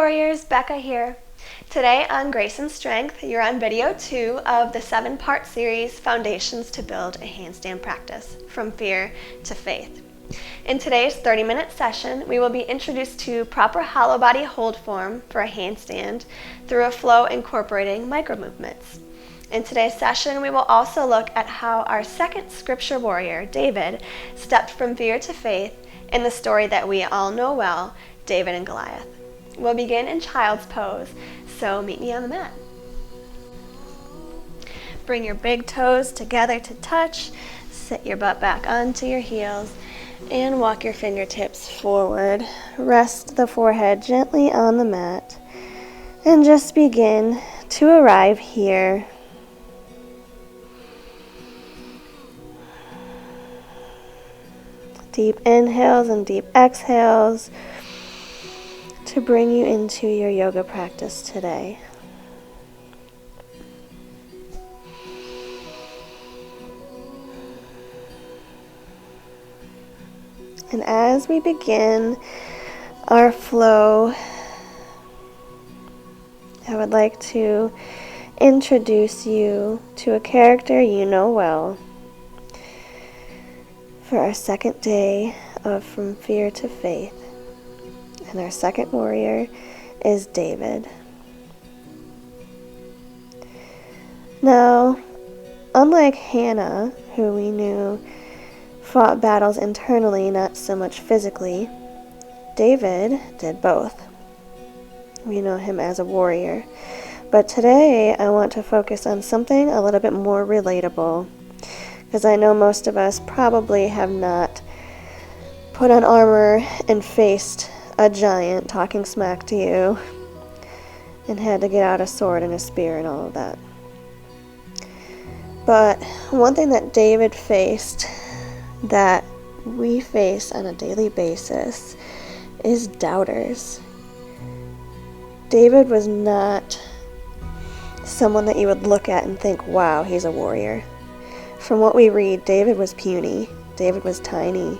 Warriors, Becca here. Today on Grace and Strength, you're on video 2 of the 7-part series, Foundations to Build a Handstand Practice, From Fear to Faith. In today's 30-minute session, we will be introduced to proper hollow body hold form for a handstand through a flow incorporating micro movements. In today's session, we will also look at how our second scripture warrior, David, stepped from fear to faith in the story that we all know well, David and Goliath. We'll begin in child's pose, so meet me on the mat. Bring your big toes together to touch, sit your butt back onto your heels, and walk your fingertips forward. Rest the forehead gently on the mat, and just begin to arrive here. Deep inhales and deep exhales to bring you into your yoga practice today. And as we begin our flow, I would like to introduce you to a character you know well for our second day of From Fear to Faith. And our second warrior is David. Now, unlike Hannah, who we knew fought battles internally, not so much physically, David did both. We know him as a warrior. But today, I want to focus on something a little bit more relatable, because I know most of us probably have not put on armor and faced a giant talking smack to you and had to get out a sword and a spear and all of that. But one thing that David faced that we face on a daily basis is doubters. David was not someone that you would look at and think, wow, he's a warrior. From what we read, David was puny. David was tiny.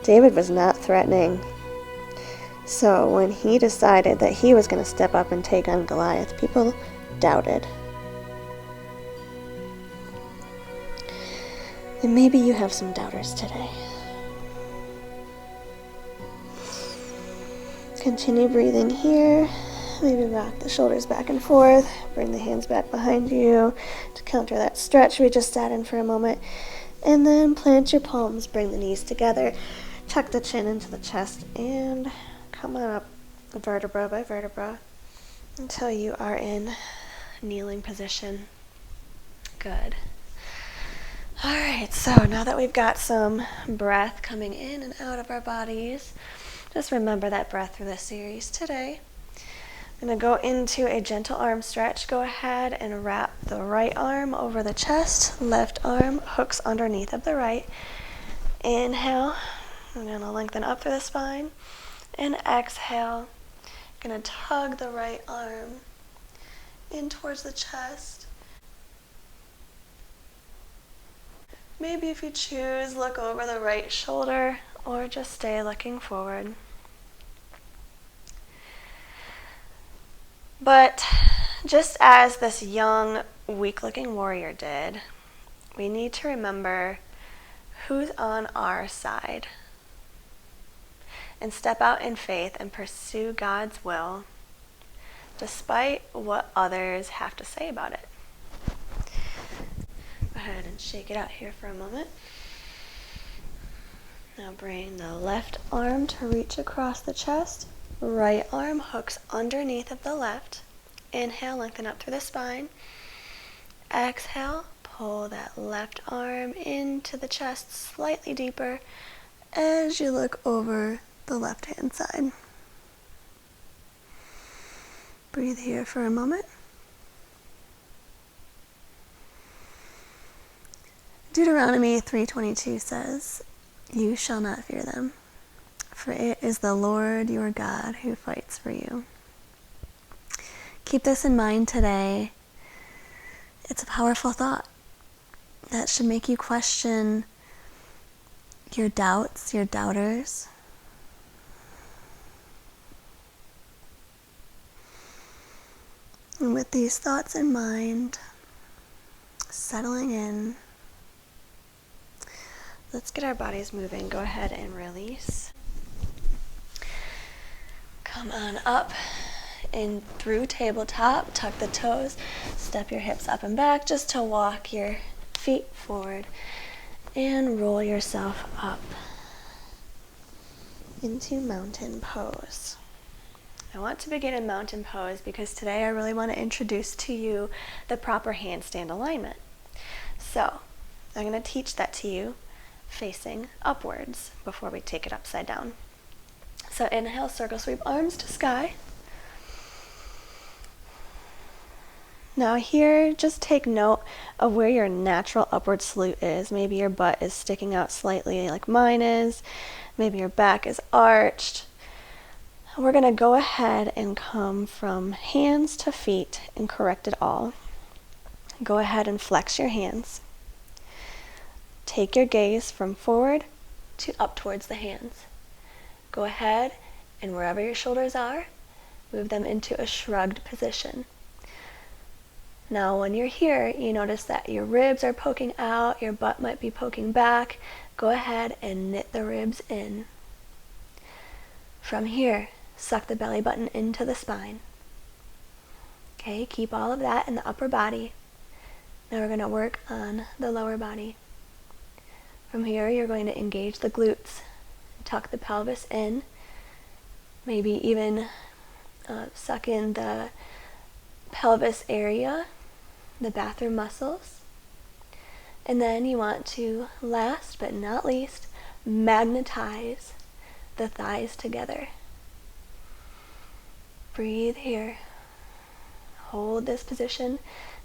David was not threatening. So when he decided that he was going to step up and take on Goliath, people doubted. And maybe you have some doubters today. Continue breathing here. Maybe rock the shoulders back and forth. Bring the hands back behind you to counter that stretch we just sat in for a moment. And then plant your palms, bring the knees together, tuck the chin into the chest, and come on up vertebra by vertebra until you are in kneeling position. Good. Alright, so now that we've got some breath coming in and out of our bodies, just remember that breath through this series today. I'm going to go into a gentle arm stretch. Go ahead and wrap the right arm over the chest. Left arm hooks underneath of the right. Inhale. I'm going to lengthen up through the spine. And exhale. I'm going to tug the right arm in towards the chest. Maybe if you choose, look over the right shoulder or just stay looking forward. But just as this young, weak-looking warrior did, we need to remember who's on our side and step out in faith and pursue God's will despite what others have to say about it. Go ahead and shake it out here for a moment. Now bring the left arm to reach across the chest. Right arm hooks underneath of the left. Inhale, lengthen up through the spine. Exhale, pull that left arm into the chest slightly deeper as you look over the left hand side. Breathe here for a moment. Deuteronomy 3:22 says, "You shall not fear them, for it is the Lord your God who fights for you." Keep this in mind today. It's a powerful thought that should make you question your doubts, your doubters. these thoughts in mind, settling in. Let's get our bodies moving. Go ahead and release. Come on up and through tabletop. Tuck the toes. Step your hips up and back just to walk your feet forward. And roll yourself up into mountain pose. I want to begin in mountain pose because today I really want to introduce to you the proper handstand alignment. So I'm going to teach that to you facing upwards before we take it upside down. So inhale, circle sweep, arms to sky. Now here, just take note of where your natural upward salute is. Maybe your butt is sticking out slightly like mine is. Maybe your back is arched. We're going to go ahead and come from hands to feet and correct it all. Go ahead and flex your hands. Take your gaze from forward to up towards the hands. Go ahead and wherever your shoulders are, move them into a shrugged position. Now when you're here, you notice that your ribs are poking out, your butt might be poking back. Go ahead and knit the ribs in. From here, suck the belly button into the spine. Okay, keep all of that in the upper body. Now we're going to work on the lower body. From here, you're going to engage the glutes. Tuck the pelvis in. Maybe even suck in the pelvis area, the bathroom muscles. And then you want to, last but not least, magnetize the thighs together. Breathe here. Hold this position.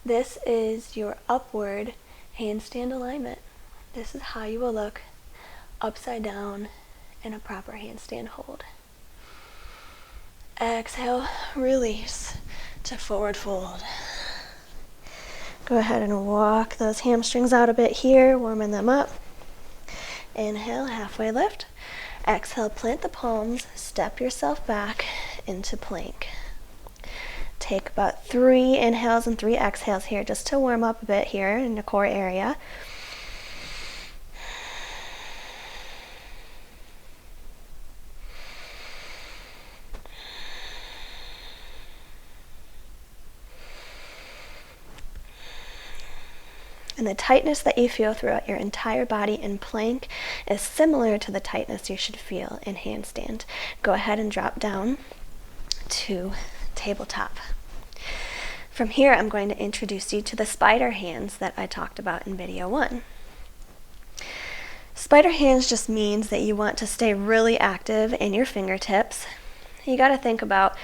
This is your upward handstand alignment. This is how you will look upside down in a proper handstand hold. Exhale, release to forward fold. Go ahead and walk those hamstrings out a bit here, warming them up. Inhale, halfway lift. Exhale, plant the palms, step yourself back into plank. Take about 3 inhales and 3 exhales here just to warm up a bit here in the core area. And the tightness that you feel throughout your entire body in plank is similar to the tightness you should feel in handstand. Go ahead and drop down to tabletop. From here, I'm going to introduce you to the spider hands that I talked about in video 1. Spider hands just means that you want to stay really active in your fingertips. You got to think about,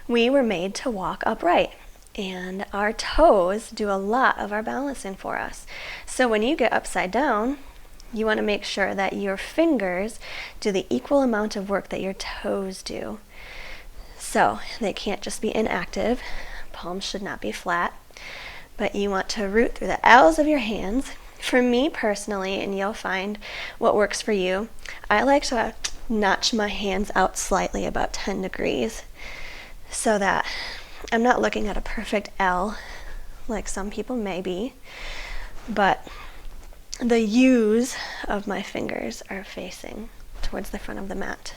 we were made to walk upright. And our toes do a lot of our balancing for us. So when you get upside down, you want to make sure that your fingers do the equal amount of work that your toes do. So they can't just be inactive. Palms should not be flat. But you want to root through the L's of your hands. For me personally, and you'll find what works for you, I like to notch my hands out slightly, about 10 degrees, so that I'm not looking at a perfect L like some people may be, but the U's of my fingers are facing towards the front of the mat.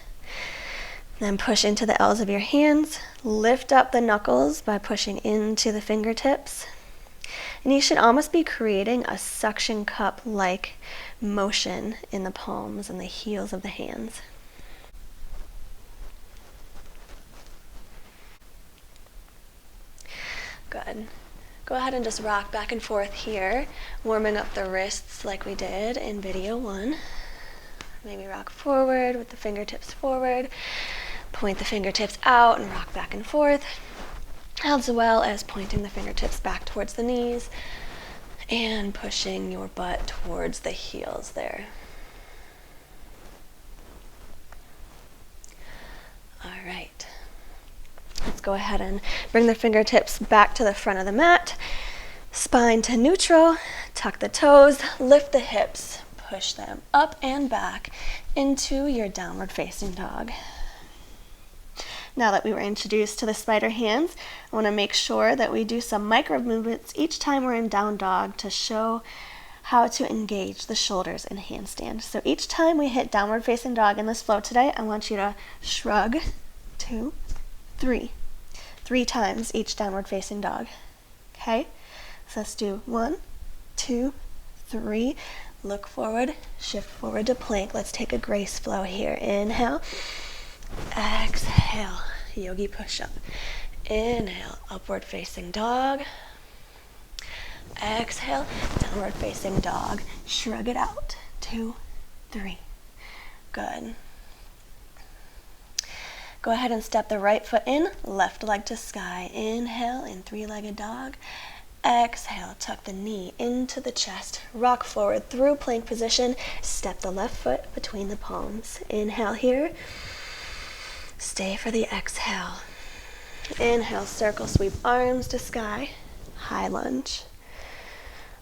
Then push into the L's of your hands, lift up the knuckles by pushing into the fingertips, and you should almost be creating a suction cup-like motion in the palms and the heels of the hands. Good. Go ahead and just rock back and forth here, warming up the wrists like we did in video 1. Maybe rock forward with the fingertips forward, point the fingertips out and rock back and forth, as well as pointing the fingertips back towards the knees and pushing your butt towards the heels there. All right. Let's go ahead and bring the fingertips back to the front of the mat, spine to neutral, tuck the toes, lift the hips, push them up and back into your downward facing dog. Now that we were introduced to the spider hands, I want to make sure that we do some micro movements each time we're in down dog to show how to engage the shoulders in handstand. So each time we hit downward facing dog in this flow today, I want you to shrug, 2, 3. 3 times each downward facing dog. Okay? So let's do 1, 2, 3. Look forward, shift forward to plank. Let's take a grace flow here. Inhale, exhale, yogi push-up. Inhale, upward facing dog. Exhale, downward facing dog. Shrug it out. 2, 3. Good. Go ahead and step the right foot in, left leg to sky. Inhale in 3-legged dog. Exhale, tuck the knee into the chest. Rock forward through plank position. Step the left foot between the palms. Inhale here. Stay for the exhale. Inhale, circle sweep, arms to sky. High lunge.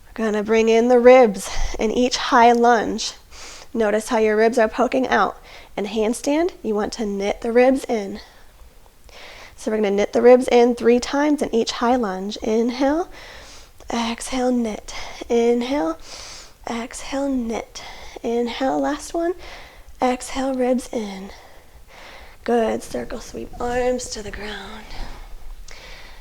We're going to bring in the ribs in each high lunge. Notice how your ribs are poking out. In handstand, you want to knit the ribs in. So we're going to knit the ribs in 3 times in each high lunge. Inhale, exhale, knit. Inhale, exhale, knit. Inhale, last one. Exhale, ribs in. Good. Circle sweep, arms to the ground.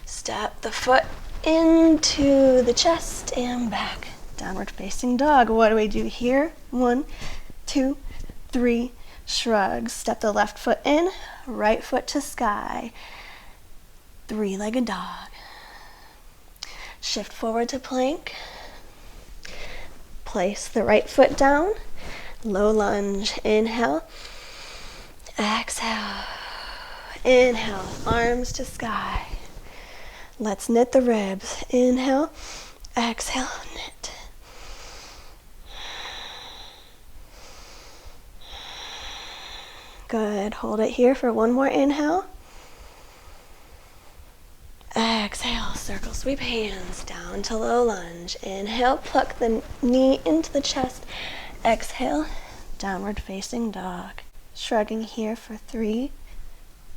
Step the foot into the chest and back. Downward facing dog. What do we do here? 1, 2, 3. Shrug. Step the left foot in, right foot to sky. 3-legged dog. Shift forward to plank. Place the right foot down. Low lunge. Inhale. Exhale. Inhale. Arms to sky. Let's knit the ribs. Inhale. Exhale. Knit. Good. Hold it here for one more inhale. Exhale, circle sweep hands down to low lunge. Inhale, pluck the knee into the chest. Exhale, downward facing dog. Shrugging here for 3,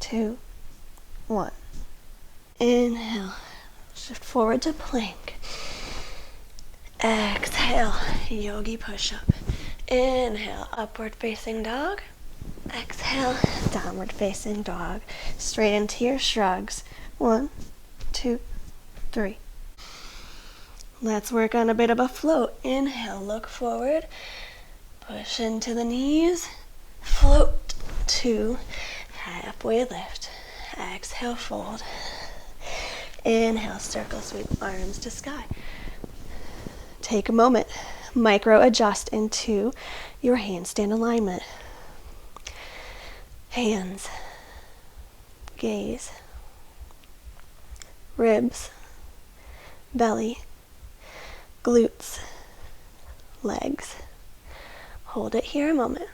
2, 1. Inhale, shift forward to plank. Exhale, yogi push-up. Inhale, upward facing dog. Exhale, downward facing dog. Straight into your shrugs. 1, 2, 3. Let's work on a bit of a float. Inhale, look forward. Push into the knees. Float. 2. Halfway lift. Exhale, fold. Inhale, circle sweep, arms to sky. Take a moment. Micro adjust into your handstand alignment. Hands. Gaze. Ribs, belly, glutes, legs. Hold it here a moment.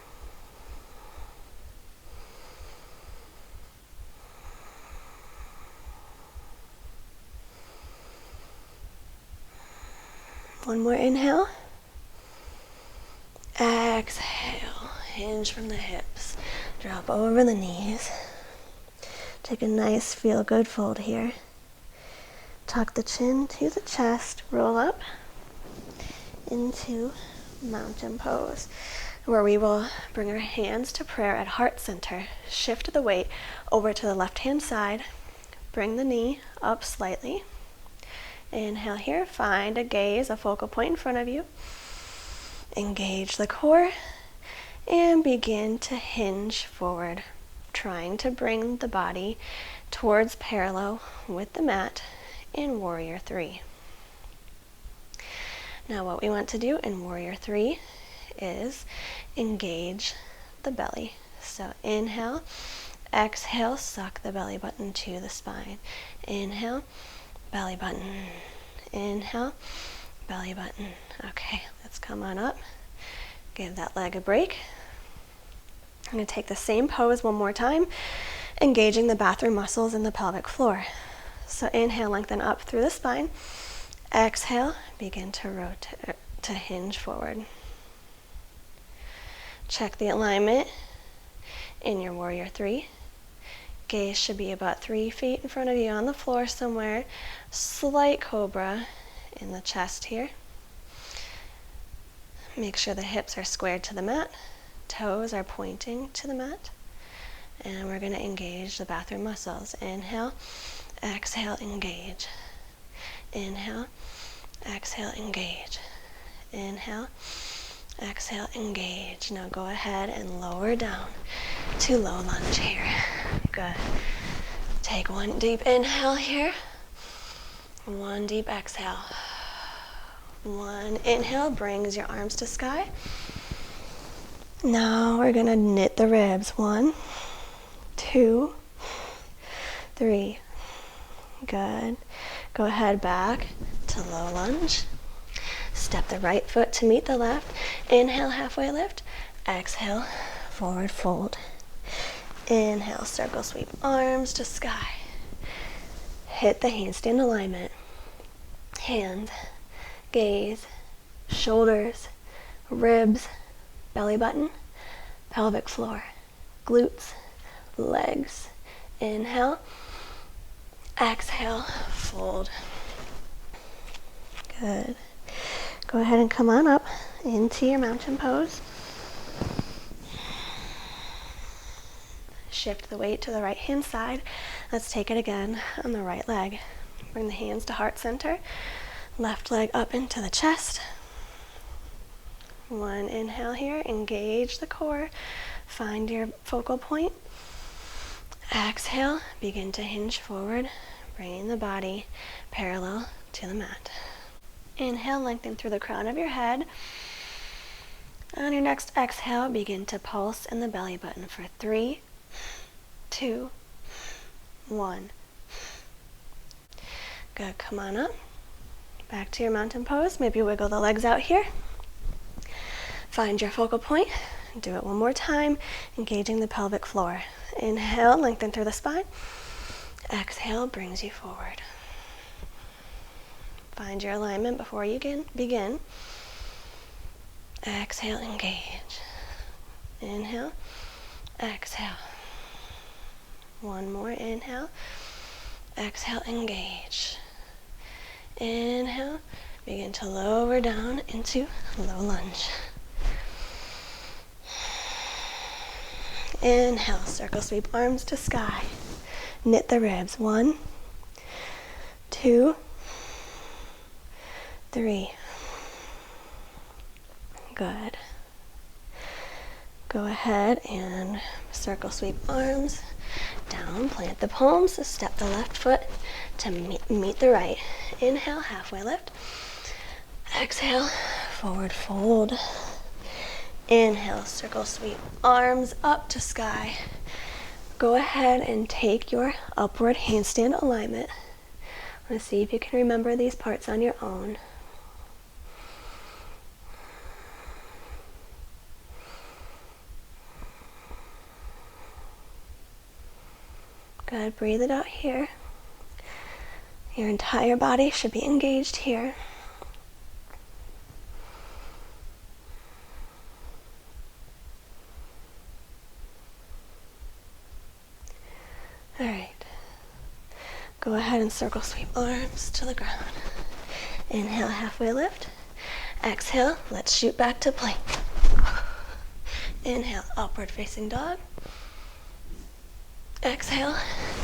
One more inhale. Exhale, hinge from the hips. Drop over the knees. Take a nice feel-good fold here. Tuck the chin to the chest, roll up into mountain pose, where we will bring our hands to prayer at heart center. Shift the weight over to the left-hand side. Bring the knee up slightly. Inhale here, find a gaze, a focal point in front of you. Engage the core and begin to hinge forward, trying to bring the body towards parallel with the mat in Warrior 3. Now what we want to do in Warrior 3 is engage the belly. So inhale, exhale, suck the belly button to the spine. Inhale, belly button. Inhale, belly button. Okay, let's come on up. Give that leg a break. I'm going to take the same pose one more time, engaging the bathroom muscles in the pelvic floor. So inhale, lengthen up through the spine. Exhale, begin to rotate, to hinge forward. Check the alignment in your Warrior 3. Gaze should be about 3 feet in front of you on the floor somewhere. Slight cobra in the chest here. Make sure the hips are squared to the mat. Toes are pointing to the mat. And we're going to engage the bathroom muscles. Inhale, exhale, engage. Inhale, exhale, engage. Inhale, exhale, engage. Now go ahead and lower down to low lunge here. Good. Take one deep inhale here. One deep exhale. One inhale brings your arms to sky. Now we're gonna knit the ribs. 1, 2, 3. Good. Go ahead back to low lunge. Step the right foot to meet the left. Inhale, halfway lift. Exhale, forward fold. Inhale, circle sweep arms to sky. Hit the handstand alignment. Hands, gaze, shoulders, ribs, belly button, pelvic floor, glutes, legs. Inhale, exhale, fold. Good. Go ahead and come on up into your mountain pose. Shift the weight to the right hand side. Let's take it again on the right leg. Bring the hands to heart center. Left leg up into the chest. One inhale here, engage the core. Find your focal point. Exhale, begin to hinge forward, bringing the body parallel to the mat. Inhale, lengthen through the crown of your head. On your next exhale, begin to pulse in the belly button for 3, 2, 1. Good, come on up. Back to your mountain pose. Maybe wiggle the legs out here. Find your focal point. Do it one more time, engaging the pelvic floor. Inhale, lengthen through the spine. Exhale, brings you forward. Find your alignment before you begin. Exhale, engage. Inhale, exhale. One more inhale. Exhale, engage. Inhale, begin to lower down into low lunge. Inhale, circle sweep arms to sky. Knit the ribs. 1, 2, 3. Good. Go ahead and circle sweep arms down, plant the palms, step the left foot to meet the right. Inhale, halfway lift. Exhale, forward fold. Inhale, circle sweep arms up to sky. Go ahead and take your upward handstand alignment. Let's see if you can remember these parts on your own. Good, breathe it out here. Your entire body should be engaged here. All right. Go ahead and circle sweep arms to the ground. Inhale, halfway lift. Exhale, let's shoot back to plank. Inhale, upward facing dog. Exhale,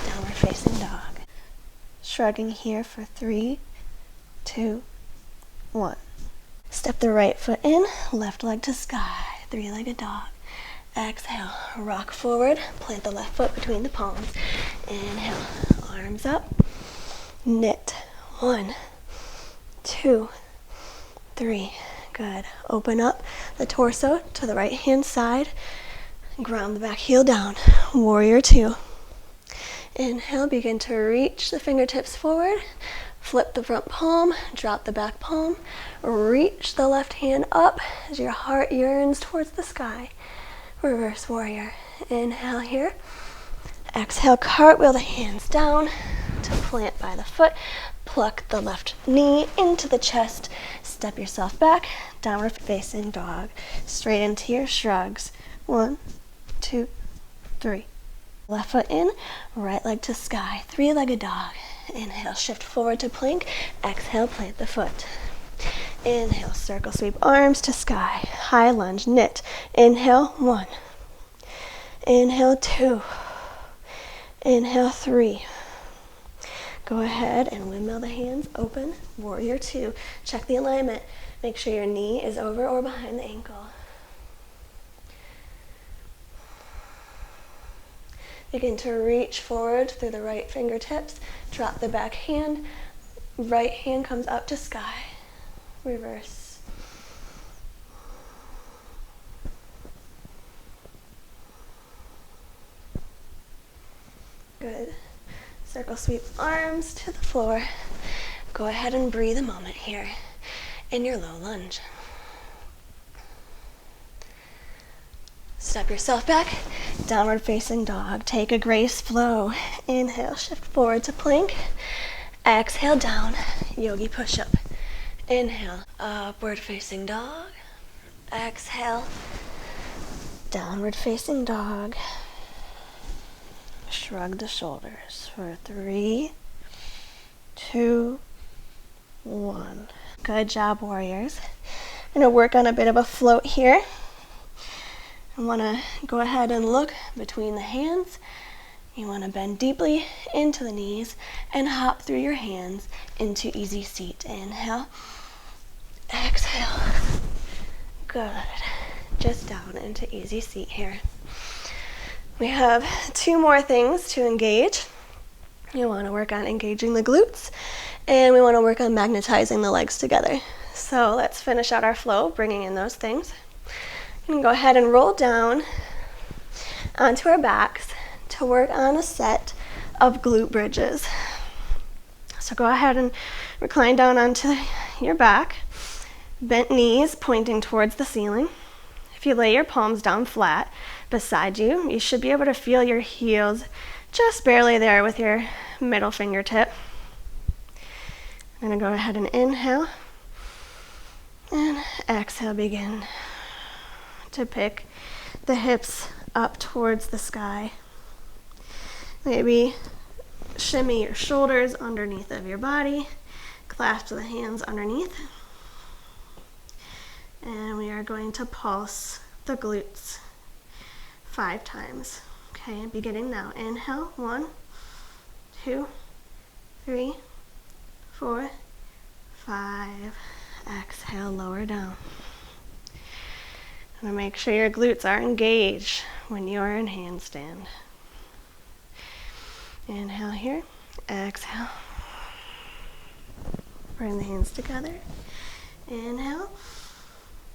downward facing dog. Shrugging here for 3, 2, 1. Step the right foot in, left leg to sky, 3-legged dog. Exhale, rock forward, plant the left foot between the palms. Inhale, arms up, knit. 1, 2, 3. Good. Open up the torso to the right hand side. Ground the back heel down. Warrior 2. Inhale, begin to reach the fingertips forward. Flip the front palm, drop the back palm. Reach the left hand up as your heart yearns towards the sky. Reverse warrior. Inhale here. Exhale, cartwheel the hands down to plant by the foot. Pluck the left knee into the chest. Step yourself back. Downward facing dog. Straight into your shrugs. 1, 2, 3. Left foot in, right leg to sky. Three-legged dog. Inhale, shift forward to plank. Exhale, plant the foot. Inhale, circle sweep arms to sky. High lunge, knit. Inhale, 1. Inhale, 2. Inhale, 3. Go ahead and windmill the hands open. Warrior 2. Check the alignment. Make sure your knee is over or behind the ankle. Begin to reach forward through the right fingertips. Drop the back hand. Right hand comes up to sky. Reverse. Good. Circle sweep arms to the floor. Go ahead and breathe a moment here in your low lunge. Step yourself back, downward facing dog. Take a grace flow. Inhale, shift forward to plank. Exhale, down, yogi push-up. Inhale, upward facing dog. Exhale, downward facing dog. Shrug the shoulders for 3, 2, 1. Good job, warriors. I'm going to work on a bit of a float here. I want to go ahead and look between the hands. You want to bend deeply into the knees and hop through your hands into easy seat. Inhale, exhale. Good. Just down into easy seat here. We have 2 more things to engage. You want to work on engaging the glutes, and we want to work on magnetizing the legs together. So let's finish out our flow, bringing in those things. You can go ahead and roll down onto our backs to work on a set of glute bridges. So go ahead and recline down onto your back, bent knees pointing towards the ceiling. If you lay your palms down flat beside you, you should be able to feel your heels just barely there with your middle fingertip. I'm going to go ahead and inhale and exhale, begin to pick the hips up towards the sky. Maybe shimmy your shoulders underneath of your body, clasp the hands underneath, and we are going to pulse the glutes 5 times. Okay, beginning now. Inhale, 1, 2, 3, 4, 5. Exhale, lower down. And make sure your glutes are engaged when you are in handstand. Inhale here, exhale. Bring the hands together. Inhale,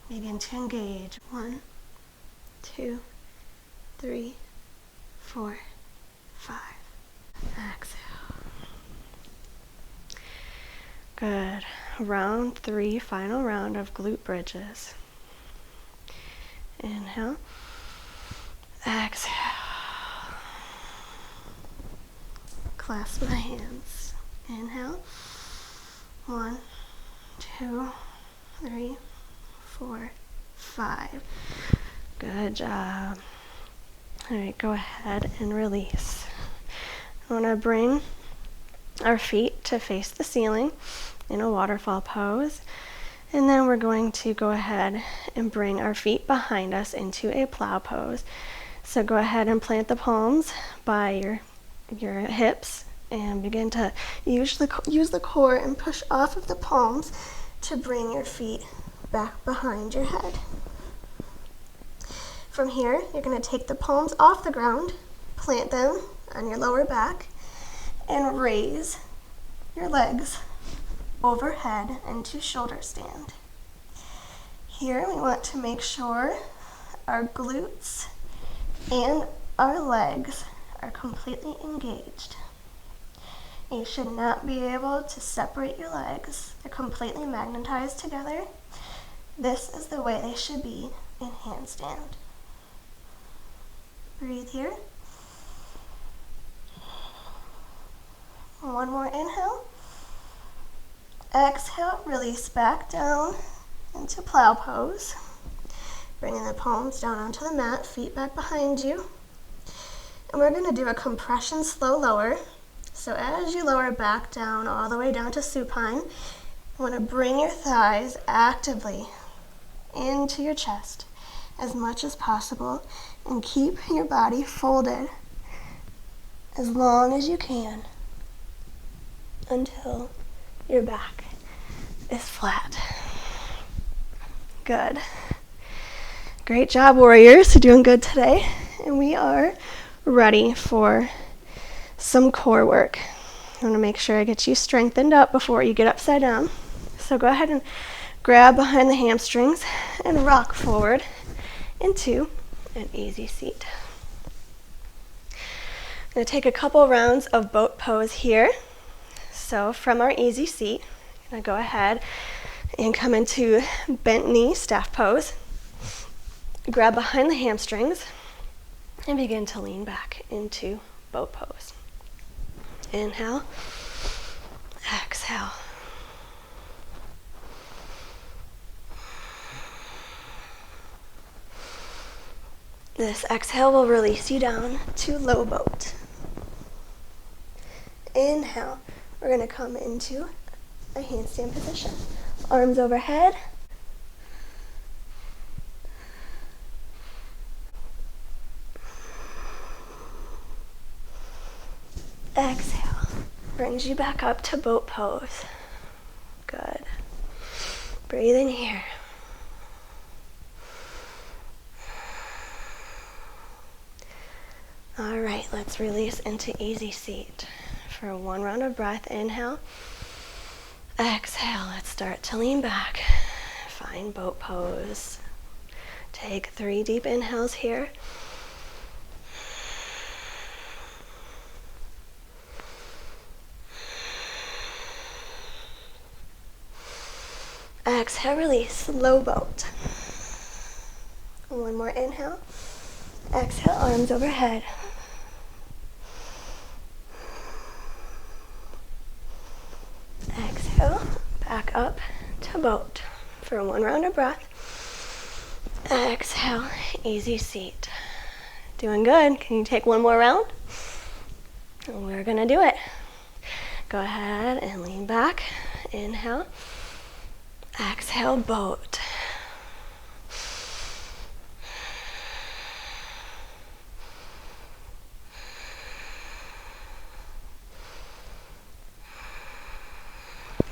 begin to engage. 1, 2, 3, 4, 5. Exhale. Good. Round 3, final round of glute bridges. Inhale, exhale. Clasp the hands. Inhale, 1, 2, 3, 4, 5. Good job. All right, go ahead and release. I want to bring our feet to face the ceiling in a waterfall pose. And then we're going to go ahead and bring our feet behind us into a plow pose. So go ahead and plant the palms by your hips and begin to use the core and push off of the palms to bring your feet back behind your head. From here, you're going to take the palms off the ground, plant them on your lower back, and raise your legs overhead into shoulder stand. Here we want to make sure our glutes and our legs are completely engaged. You should not be able to separate your legs. They're completely magnetized together. This is the way they should be in handstand. Breathe here. One more inhale. Exhale, release back down into plow pose. Bringing the palms down onto the mat, feet back behind you. And we're going to do a compression slow lower. So as you lower back down, all the way down to supine, you want to bring your thighs actively into your chest as much as possible and keep your body folded as long as you can until your back is flat. Good. Great job, warriors. You're doing good today. And we are ready for some core work. I want to make sure I get you strengthened up before you get upside down. So go ahead and grab behind the hamstrings and rock forward into an easy seat. I'm going to take a couple rounds of boat pose here. So from our easy seat, I'm going to go ahead and come into bent knee staff pose. Grab behind the hamstrings and begin to lean back into boat pose. Inhale, exhale. This exhale will release you down to low boat. Inhale, we're going to come into a handstand position. Arms overhead. Exhale, brings you back up to boat pose. Good. Breathe in here. All right, let's release into easy seat. For one round of breath, inhale. Exhale, let's start to lean back. Find boat pose. Take 3 deep inhales here. Exhale, release, low boat. One more inhale. Exhale, arms overhead. Exhale, back up to boat for one round of breath. Exhale, easy seat. Doing good. Can you take one more round? We're gonna do it. Go ahead and lean back. Inhale. Exhale, boat.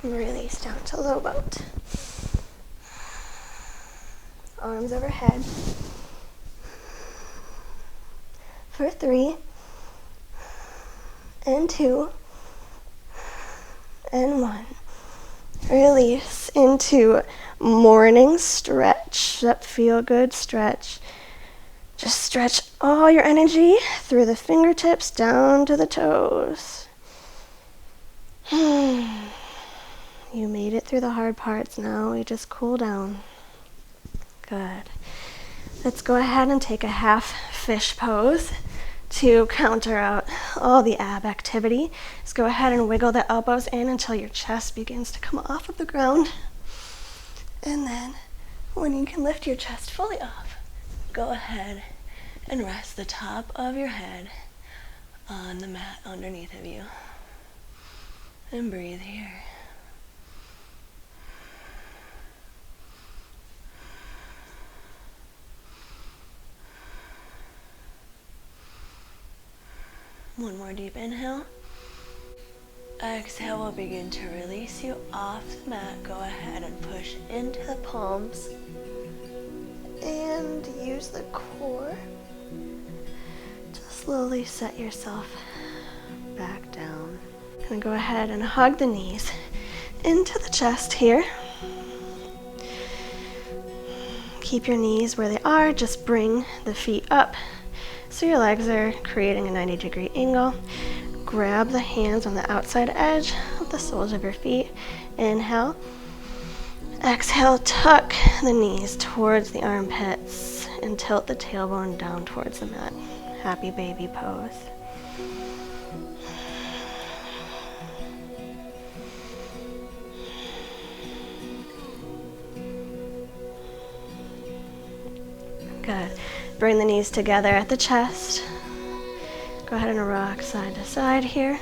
Release down to low boat. Arms overhead. For 3, and 2, and 1. Release into morning stretch. That feel good stretch. Just stretch all your energy through the fingertips down to the toes. You made it through the hard parts. Now we just cool down. Good. Let's go ahead and take a half fish pose to counter out all the ab activity. Just go ahead and wiggle the elbows in until your chest begins to come off of the ground. And then when you can lift your chest fully off, go ahead and rest the top of your head on the mat underneath of you. And breathe here. One more deep inhale. Exhale will begin to release you off the mat. Go ahead and push into the palms. And use the core to slowly set yourself back down. And go ahead and hug the knees into the chest here. Keep your knees where they are. Just bring the feet up so your legs are creating a 90-degree angle. Grab the hands on the outside edge of the soles of your feet. Inhale. Exhale, tuck the knees towards the armpits and tilt the tailbone down towards the mat. Happy baby pose. Good. Bring the knees together at the chest. Go ahead and rock side to side here.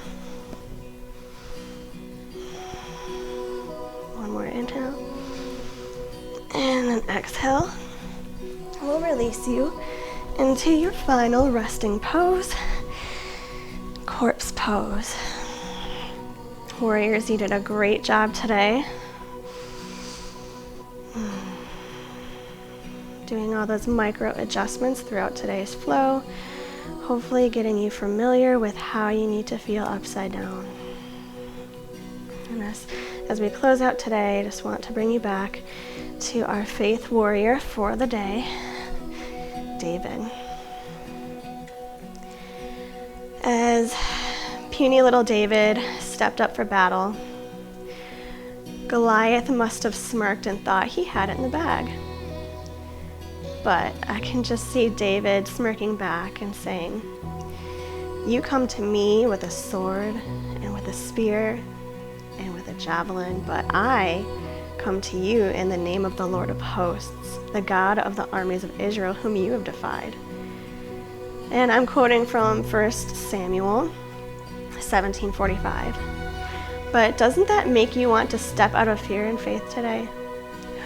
One more inhale. And then exhale. We'll release you into your final resting pose, corpse pose. Warriors, you did a great job today. Doing all those micro adjustments throughout today's flow, hopefully getting you familiar with how you need to feel upside down. And as we close out today, I just want to bring you back to our faith warrior for the day, David. As puny little David stepped up for battle, Goliath must have smirked and thought he had it in the bag. But I can just see David smirking back and saying, "You come to me with a sword and with a spear and with a javelin, but I come to you in the name of the Lord of hosts, the God of the armies of Israel, whom you have defied." And I'm quoting from 1 Samuel 17:45. But doesn't that make you want to step out of fear and faith today?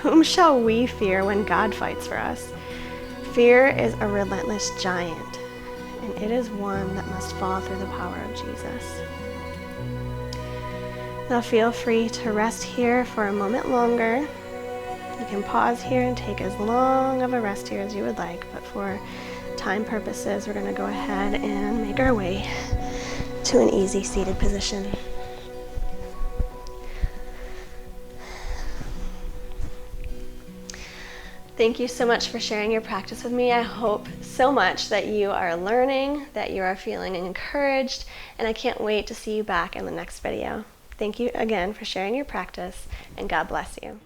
Whom shall we fear when God fights for us? Fear is a relentless giant, and it is one that must fall through the power of Jesus. Now feel free to rest here for a moment longer. You can pause here and take as long of a rest here as you would like, but for time purposes, we're going to go ahead and make our way to an easy seated position. Thank you so much for sharing your practice with me. I hope so much that you are learning, that you are feeling encouraged, and I can't wait to see you back in the next video. Thank you again for sharing your practice, and God bless you.